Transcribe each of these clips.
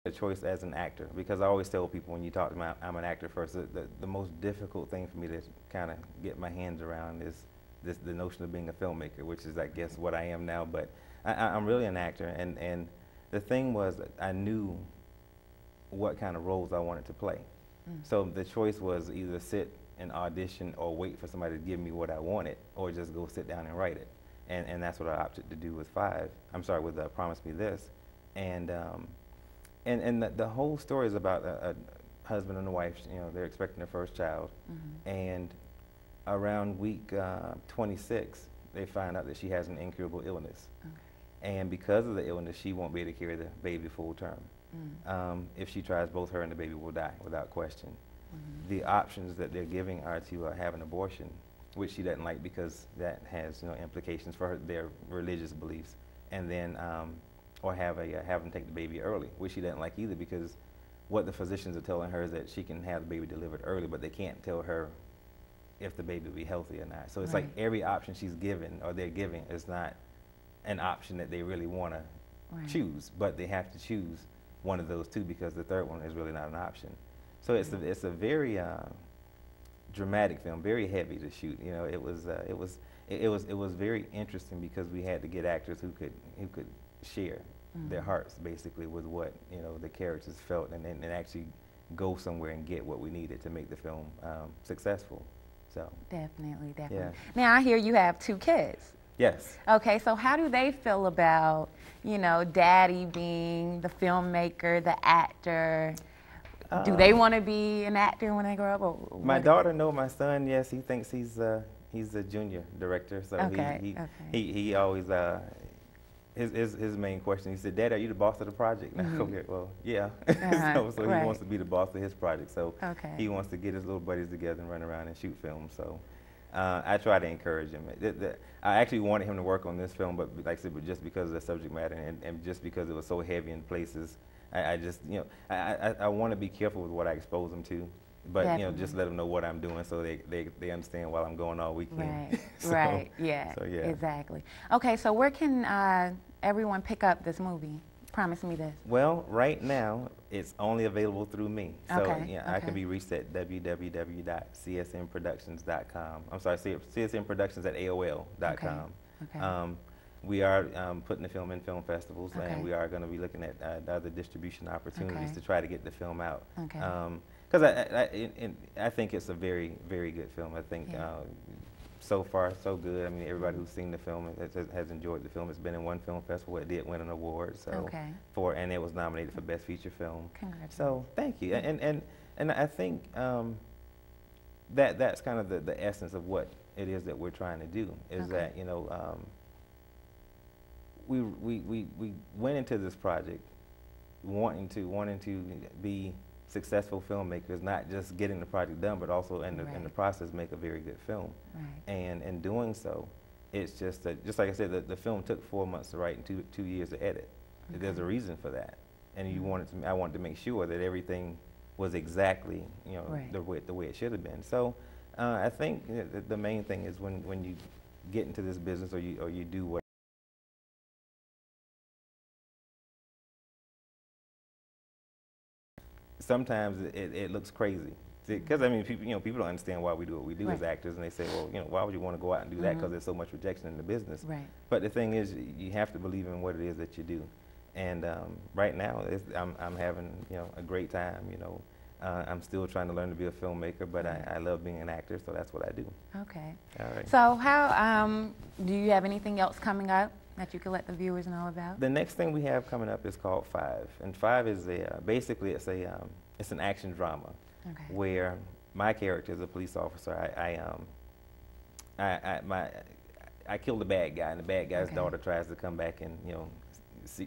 a choice as an actor, because I always tell people when you talk to me, I'm an actor first. The most difficult thing for me to kind of get my hands around is the notion of being a filmmaker, which is, I guess, what I am now. But I'm really an actor, and the thing was that I knew what kind of roles I wanted to play. So the choice was either sit and audition or wait for somebody to give me what I wanted, or just go sit down and write it. And that's what I opted to do with Promise Me This. And the whole story is about a husband and a wife. You know, they're expecting their first child, and around week 26, they find out that she has an incurable illness, and because of the illness, she won't be able to carry the baby full term. If she tries, both her and the baby will die without question. The options that they're giving are to have an abortion, which she doesn't like because that has implications for their religious beliefs, and then or have them take the baby early, which she doesn't like either, because what the physicians are telling her is that she can have the baby delivered early, but they can't tell her if the baby will be healthy or not. So it's like every option she's given, or they're giving, is not an option that they really want to choose, but they have to choose one of those two, because the third one is really not an option. So it's a very dramatic film, very heavy to shoot. You know, it was very interesting because we had to get actors who could share their hearts basically with what the characters felt, and actually go somewhere and get what we needed to make the film successful. So definitely. Yeah. Now I hear you have 2 kids. Yes. Okay, so how do they feel about daddy being the filmmaker, the actor? Do they want to be an actor when they grow up? Or my daughter, no. My son, yes, he thinks he's a junior director. So he always his main question. He said, "Dad, are you the boss of the project?" And I go, "Well, yeah." So he wants to be the boss of his project. So he wants to get his little buddies together and run around and shoot films. So I try to encourage him. I actually wanted him to work on this film, but like I said, but just because of the subject matter and just because it was so heavy in places. I just, I want to be careful with what I expose them to, but just let them know what I'm doing so they understand while I'm going all weekend. Right, yeah, exactly. Okay, so where can everyone pick up this movie? Promise Me This. Well, right now it's only available through me. So I can be reached at www.csnproductions.com. I'm sorry, csnproductions@aol.com. We are putting the film in film festivals, and we are going to be looking at other distribution opportunities to try to get the film out. Because I think it's a very, very good film. I think so far, so good. I mean, everybody who's seen the film has enjoyed the film. It's been in one film festival. It did win an award, and it was nominated for Best Feature Film. Congratulations. So thank you. And I think that's kind of the essence of what it is that we're trying to do. Is that we went into this project wanting to be successful filmmakers, not just getting the project done, but also in the process make a very good film. And in doing so, it's just that, just like I said, the film took 4 months to write and two years to edit. There's a reason for that, and I wanted to make sure that everything was exactly the way it should have been. So I think the main thing is when you get into this business or you do what. Sometimes it looks crazy, because I mean, people don't understand why we do what we do as actors, and they say, well, why would you want to go out and do that? Because there's so much rejection in the business. But the thing is, you have to believe in what it is that you do, and right now, I'm having a great time. I'm still trying to learn to be a filmmaker, but I love being an actor, so that's what I do. Okay. All right. So how do you have anything else coming up that you can let the viewers know about? The next thing we have coming up is called 5, and 5 is basically it's an action drama where my character is a police officer. I killed the bad guy, and the bad guy's daughter tries to come back, and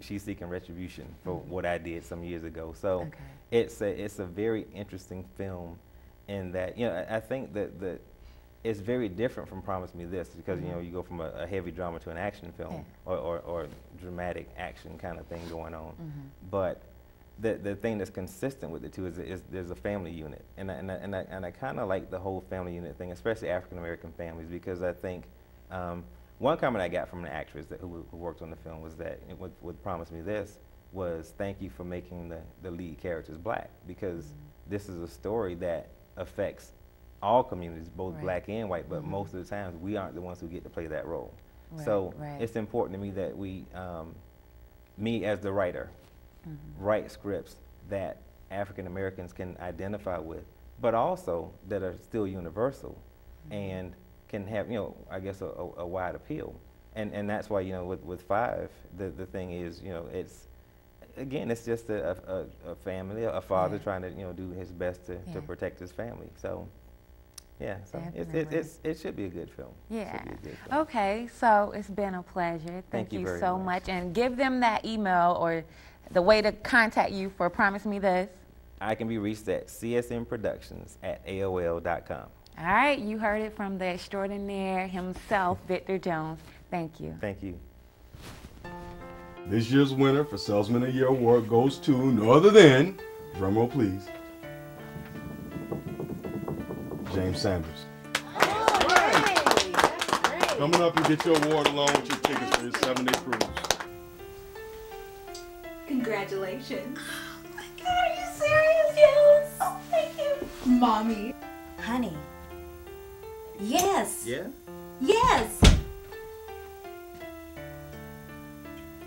she's seeking retribution for what I did some years ago. So it's a very interesting film in that I think that it's very different from Promise Me This, because you go from a heavy drama to an action film or dramatic action kind of thing going on. But the thing that's consistent with it too is there's a family unit, and I kind of like the whole family unit thing, especially African American families, because I think one comment I got from an actress who worked on the film was that with Promise Me This, was thank you for making the lead characters black, because this is a story that affects all communities, both black and white, but most of the times we aren't the ones who get to play that role. So it's important to me that we, me as the writer, write scripts that African Americans can identify with, but also that are still universal and can have, you know, I guess a wide appeal. And that's why, you know, with Five, the thing is, you know, it's, again, it's just a family, a father trying to, you know, do his best to protect his family. So, yeah, so it should be a good film. Yeah. It should be a good film. Okay, so it's been a pleasure. Thank you very so much. And give them that email or the way to contact you for Promise Me This. I can be reached at csmproductions@aol.com. All right, you heard it from the extraordinaire himself, Victor Jones. Thank you. Thank you. This year's winner for Salesman of the Year award goes to no other than, drumroll please, James Sanders. Coming up, you get your award along with your tickets for your 7-day cruise. Congratulations. Oh my God, are you serious? Yes. Oh, thank you. Mommy. Honey. Yes. Yeah? Yes.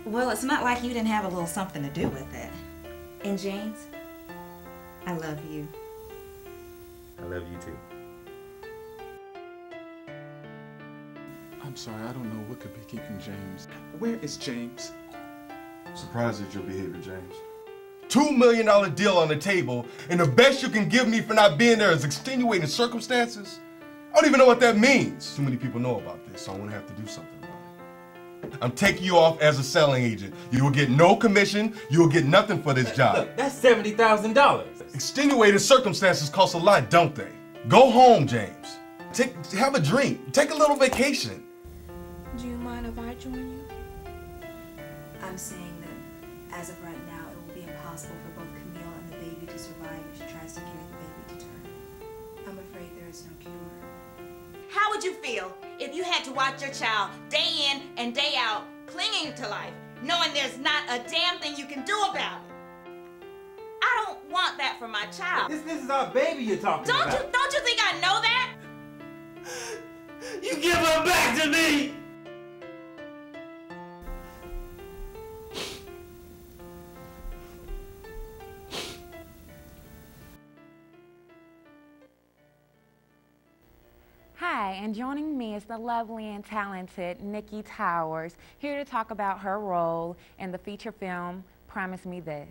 Well, it's not like you didn't have a little something to do with it. And James, I love you. I love you too. I'm sorry, I don't know what could be keeping James. Where is James? Surprised at your behavior, James. $2 million deal on the table, and the best you can give me for not being there is extenuating circumstances? I don't even know what that means. Too many people know about this, so I'm gonna have to do something about it. I'm taking you off as a selling agent. You will get no commission, you will get nothing for this job. Look, that's $70,000. Extenuating circumstances cost a lot, don't they? Go home, James. Have a drink, take a little vacation. Do you mind if I join you? I'm saying that as of right now, it will be impossible for both Camille and the baby to survive if she tries to carry the baby to term. I'm afraid there is no cure. How would you feel if you had to watch your child day in and day out clinging to life, knowing there's not a damn thing you can do about it? I don't want that for my child. This is our baby you're talking about. Don't you think I know that? You give her back to me! Hi, and joining me is the lovely and talented Nikki Towers, here to talk about her role in the feature film, Promise Me This.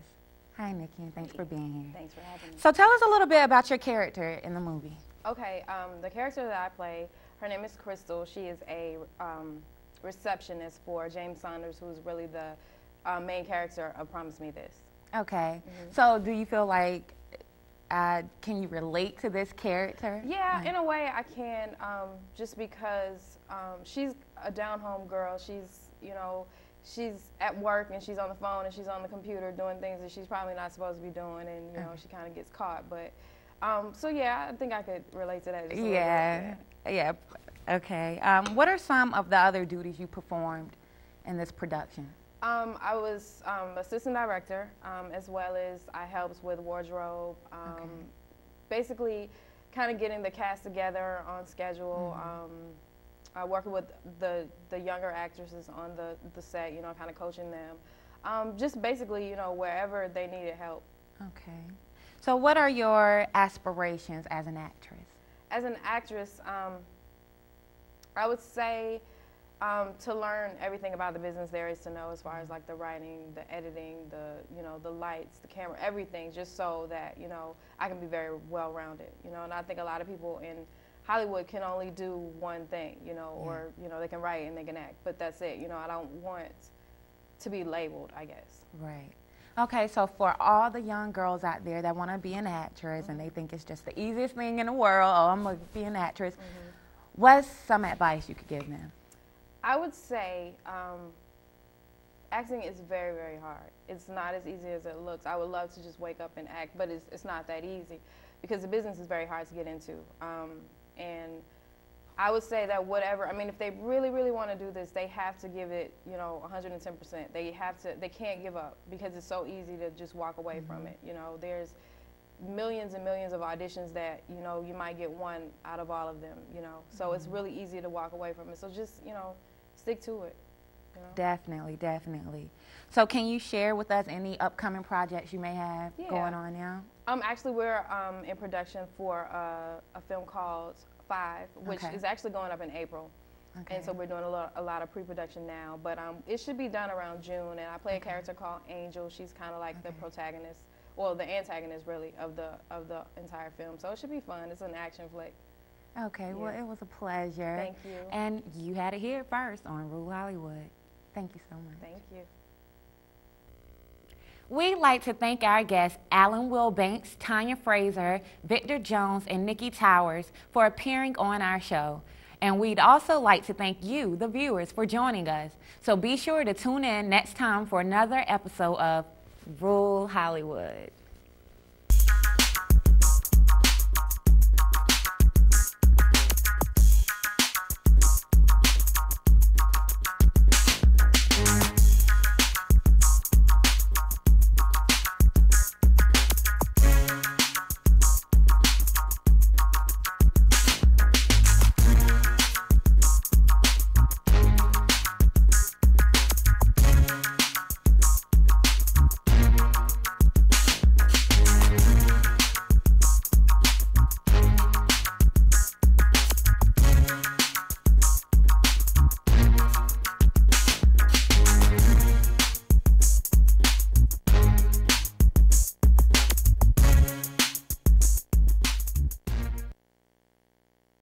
Hi, Nikki, and thanks for being here. Thanks for having me. So tell us a little bit about your character in the movie. Okay, the character that I play, her name is Crystal. She is a receptionist for James Saunders, who's really the main character of Promise Me This. Okay, so do you feel like, can you relate to this character? Yeah, in a way I can, just because she's a down-home girl. She's, you know, she's at work and she's on the phone and she's on the computer doing things that she's probably not supposed to be doing, and you know, she kind of gets caught. But so yeah, I think I could relate to that. Just a little bit, yeah. Okay. What are some of the other duties you performed in this production? I was assistant director, as well as I helped with wardrobe, basically kind of getting the cast together on schedule, working with the younger actresses on the set, you know, kind of coaching them. Just basically, you know, wherever they needed help. Okay. So what are your aspirations as an actress? As an actress, I would say to learn everything about the business there is to know, as far as like the writing, the editing, you know, the lights, the camera, everything, just so that, you know, I can be very well-rounded, you know. And I think a lot of people in Hollywood can only do one thing, you know, or, you know, they can write and they can act, but that's it. You know, I don't want to be labeled, I guess. Right. Okay, so for all the young girls out there that want to be an actress and they think it's just the easiest thing in the world, oh, I'm going to be an actress, what's some advice you could give them? I would say acting is very, very hard. It's not as easy as it looks. I would love to just wake up and act, but it's not that easy, because the business is very hard to get into. And I would say that whatever, I mean, if they really, really want to do this, they have to give it, you know, 110%. They can't give up because it's so easy to just walk away from it. You know, there's millions and millions of auditions that, you know, you might get one out of all of them, you know. So it's really easy to walk away from it. So just, you know, stick to it. You know? Definitely, definitely. So can you share with us any upcoming projects you may have going on now? Actually, we're in production for a film called 5, which is actually going up in April. And so we're doing a lot of pre-production now. But it should be done around June. And I play a character called Angel. She's kind of like the protagonist, well, the antagonist really of the entire film. So it should be fun. It's an action flick. Okay, well, it was a pleasure. Thank you. And you had it here first on Rule Hollywood. Thank you so much. Thank you. We'd like to thank our guests, Alan Wilbanks, Tanya Fraser, Victor Jones, and Nikki Towers for appearing on our show. And we'd also like to thank you, the viewers, for joining us. So be sure to tune in next time for another episode of Rule Hollywood.